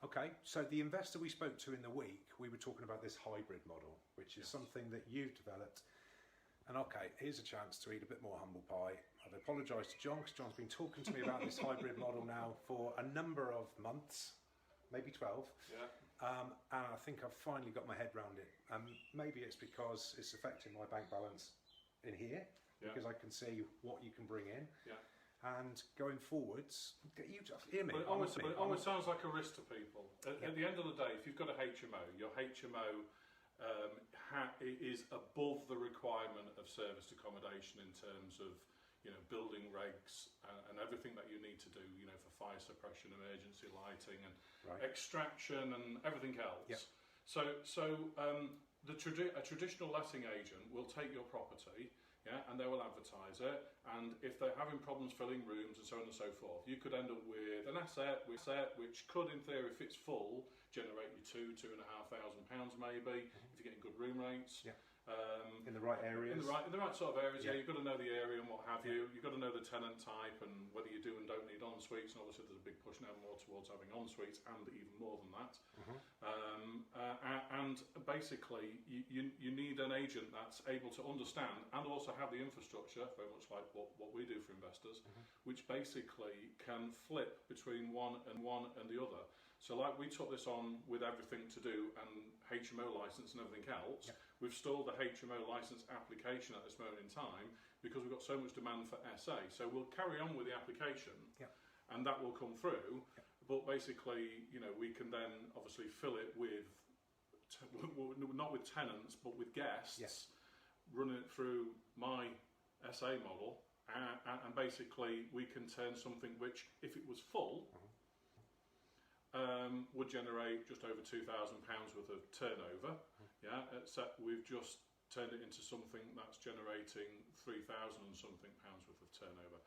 Okay, so the investor we spoke to in the week, we were talking about this hybrid model, which is something that you've developed. And okay, here's a chance to eat a bit more humble pie. I've apologised to John, because John's been talking to me about this hybrid model now for a number of months, maybe 12. Yeah. And I think I've finally got my head around it. Maybe it's because it's affecting my bank balance in here, because I can see what you can bring in. Yeah. And going forwards, you just hear me. But it always sounds like a risk to people. At the end of the day, if you've got a HMO, your HMO is above the requirement of serviced accommodation in terms of, you know, building regs and everything that you need to do, you know, for fire suppression, emergency lighting, and extraction and everything else. Yep. So a traditional letting agent will take your property. Yeah, and they will advertise it, and if they're having problems filling rooms and so on and so forth, you could end up with an asset which could, in theory, if it's full, generate you £2,500 maybe, if you're getting good room rates. Yeah. In the right areas. In the right sort of areas, yeah. You've got to know the area and what have you. You've got to know the tenant type and whether you do and don't need en suites. And obviously, there's a big push now more towards having en suites and even more than that. And basically, you need an agent that's able to understand and also have the infrastructure, very much like what we do for investors, which basically can flip between one and the other. So like we took this on with everything to do and HMO license and everything else, we've stalled the HMO license application at this moment in time because we've got so much demand for SA. So we'll carry on with the application and that will come through, but basically, you know, we can then obviously fill it with, not with tenants, but with guests, running it through my SA model, and basically we can turn something which, if it was full, would generate just over £2,000 worth of turnover. Except we've just turned it into something that's generating £3,000 and something worth of turnover.